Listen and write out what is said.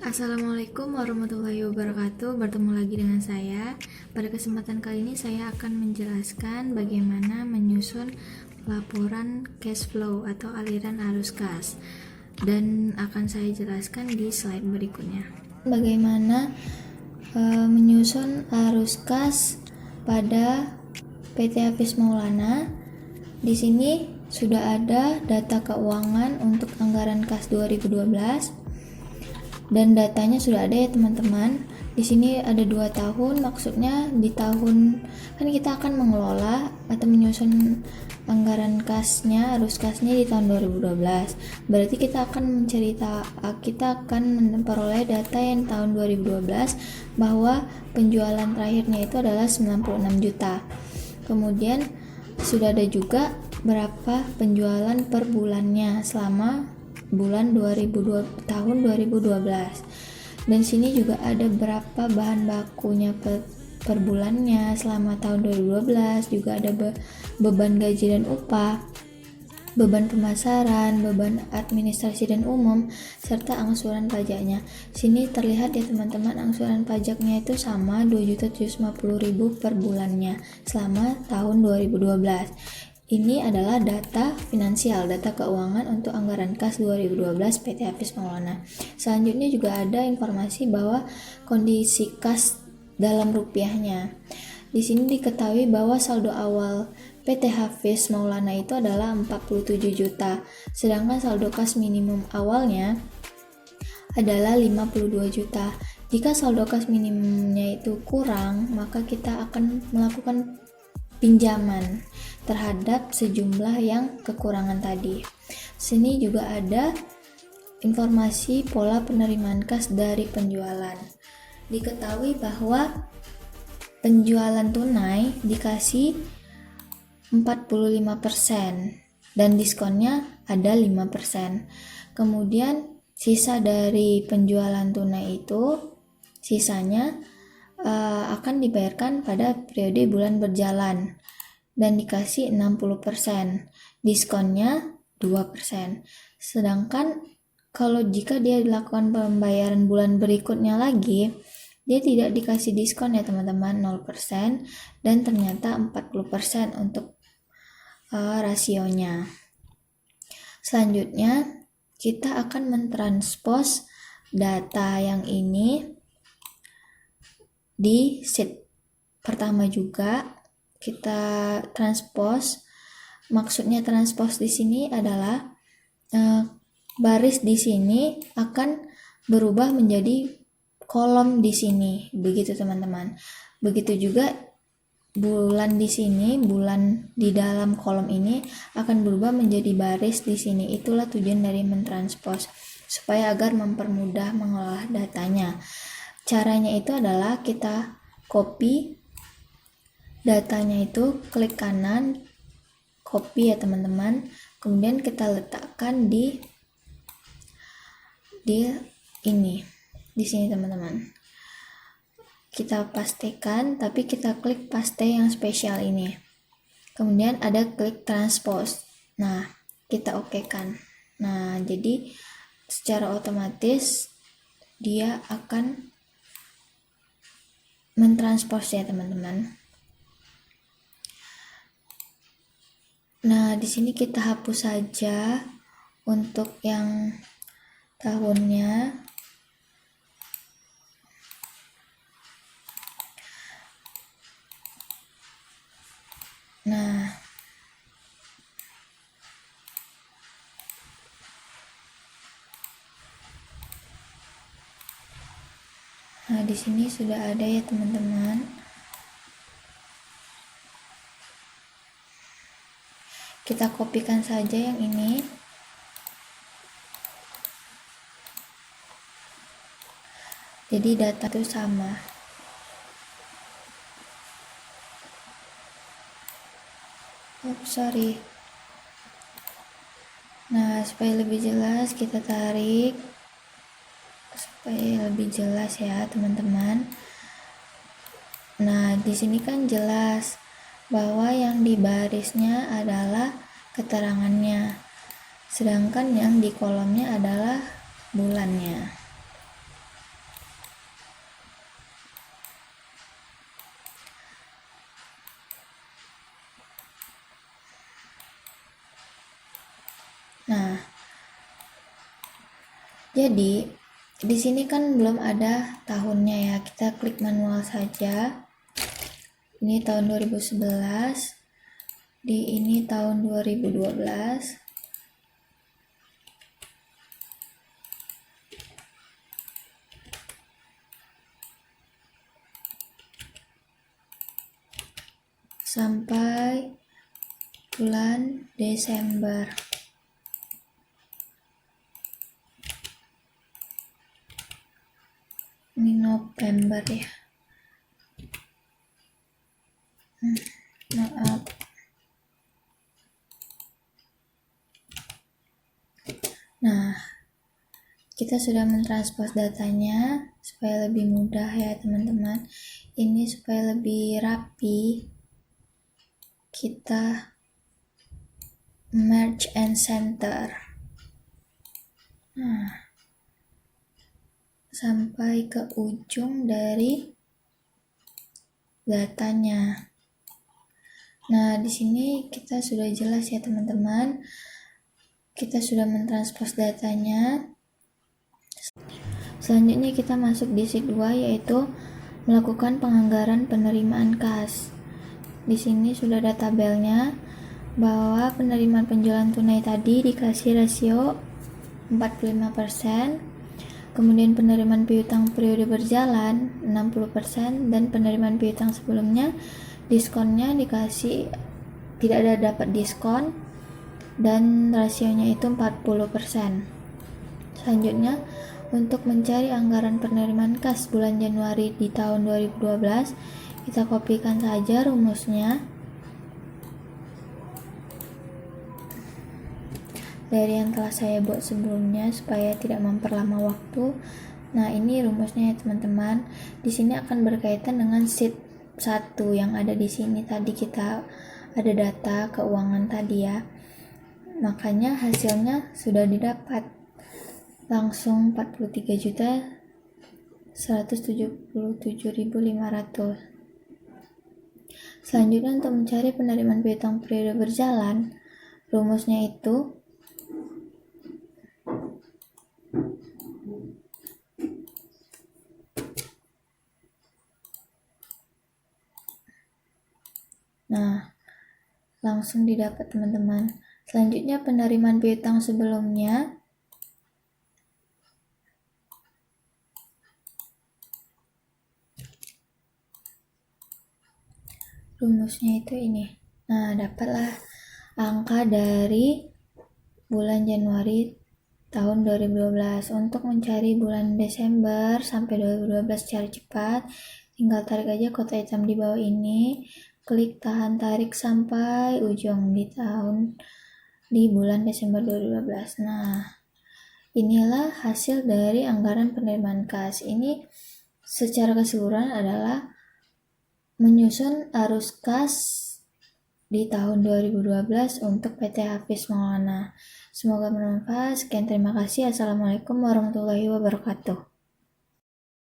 Assalamualaikum warahmatullahi wabarakatuh. Bertemu lagi dengan saya. Pada kesempatan kali ini saya akan menjelaskan bagaimana menyusun laporan cash flow atau aliran arus kas. Dan akan saya jelaskan di slide berikutnya. Bagaimana menyusun arus kas pada PT Hafiz Maulana. Di sini sudah ada data keuangan untuk anggaran kas 2012. Dan datanya sudah ada ya teman-teman. Di sini ada 2 tahun, maksudnya di tahun kan kita akan mengelola atau menyusun anggaran kasnya, arus kasnya di tahun 2012. Berarti kita akan memperoleh data yang tahun 2012 bahwa penjualan terakhirnya itu adalah 96 juta. Kemudian sudah ada juga berapa penjualan per bulannya selama bulan tahun 2012. Dan sini juga ada berapa bahan bakunya per bulannya selama tahun 2012, juga ada beban gaji dan upah, beban pemasaran, beban administrasi dan umum, serta angsuran pajaknya. Sini terlihat ya teman-teman, angsuran pajaknya itu sama 2.750.000 per bulannya selama tahun 2012. Ini adalah data finansial, data keuangan untuk anggaran kas 2012 PT Hafiz Maulana. Selanjutnya juga ada informasi bahwa kondisi kas dalam rupiahnya. Di sini diketahui bahwa saldo awal PT Hafiz Maulana itu adalah 47 juta, sedangkan saldo kas minimum awalnya adalah 52 juta. Jika saldo kas minimumnya itu kurang, maka kita akan melakukan pinjaman terhadap sejumlah yang kekurangan tadi. Sini juga ada informasi pola penerimaan kas dari penjualan. Diketahui bahwa penjualan tunai dikasih 45% dan diskonnya ada 5%. Kemudian sisa dari penjualan tunai itu sisanya akan dibayarkan pada periode bulan berjalan dan dikasih 60%, diskonnya 2%. Sedangkan kalau jika dia dilakukan pembayaran bulan berikutnya lagi, dia tidak dikasih diskon ya teman-teman, 0%, dan ternyata 40% untuk rasionya. Selanjutnya kita akan mentranspos data yang ini di sheet pertama juga. Kita transpose. Maksudnya transpose di sini adalah baris di sini akan berubah menjadi kolom di sini, begitu teman-teman. Begitu juga bulan di sini, bulan di dalam kolom ini akan berubah menjadi baris di sini. Itulah tujuan dari mentranspose, supaya agar mempermudah mengolah datanya. Caranya itu adalah kita copy datanya, itu klik kanan, copy ya teman-teman. Kemudian kita letakkan di ini, di sini teman-teman. Kita pastekan, tapi kita klik paste yang spesial ini. Kemudian ada klik transpose. Nah, kita okekan. Nah, jadi secara otomatis dia akan mentranspose ya teman-teman. Nah, di sini kita hapus saja untuk yang tahunnya. Nah, di sini sudah ada ya teman-teman. Kita kopikan saja yang ini. Jadi data itu sama. Sorry. Nah, supaya lebih jelas kita tarik supaya lebih jelas ya teman-teman. Nah, di sini kan jelas bahwa yang di barisnya adalah keterangannya, sedangkan yang di kolomnya adalah bulannya. Jadi di sini kan belum ada tahunnya ya, kita klik manual saja. Ini tahun 2011, di ini tahun 2012. Sampai bulan Desember. Ini November ya. Maaf. Nah, kita sudah mentranspose datanya supaya lebih mudah ya teman-teman. Ini supaya lebih rapi, kita merge and center. Nah, sampai ke ujung dari datanya. Nah, di sini kita sudah jelas ya teman-teman. Kita sudah mentranspose datanya. Selanjutnya kita masuk di sheet 2, yaitu melakukan penganggaran penerimaan kas. Di sini sudah ada tabelnya bahwa penerimaan penjualan tunai tadi dikasih rasio 45%, kemudian penerimaan piutang periode berjalan 60%, dan penerimaan piutang sebelumnya diskonnya dikasih tidak ada dapat diskon dan rasionya itu 40%. Selanjutnya, untuk mencari anggaran penerimaan kas bulan Januari di tahun 2012, kita kopikan saja rumusnya dari yang telah saya buat sebelumnya supaya tidak memperlama waktu. Nah, ini rumusnya ya teman-teman. Di sini akan berkaitan dengan sheet 1 yang ada di sini. Tadi kita ada data keuangan tadi ya. Makanya hasilnya sudah didapat. Langsung 43.177.500. Selanjutnya untuk mencari penerimaan piutang periode berjalan, rumusnya itu langsung didapat teman-teman. Selanjutnya penerimaan piutang sebelumnya rumusnya itu ini. Nah, dapatlah angka dari bulan Januari tahun 2012. Untuk mencari bulan Desember sampai 2012 secara cepat, tinggal tarik aja kotak hitam di bawah ini, klik tahan tarik sampai ujung di bulan Desember 2012. Nah, inilah hasil dari anggaran penerimaan kas. Ini secara keseluruhan adalah menyusun arus kas di tahun 2012 untuk PT Hafiz Maulana. Semoga bermanfaat. Sekian, terima kasih. Assalamualaikum warahmatullahi wabarakatuh.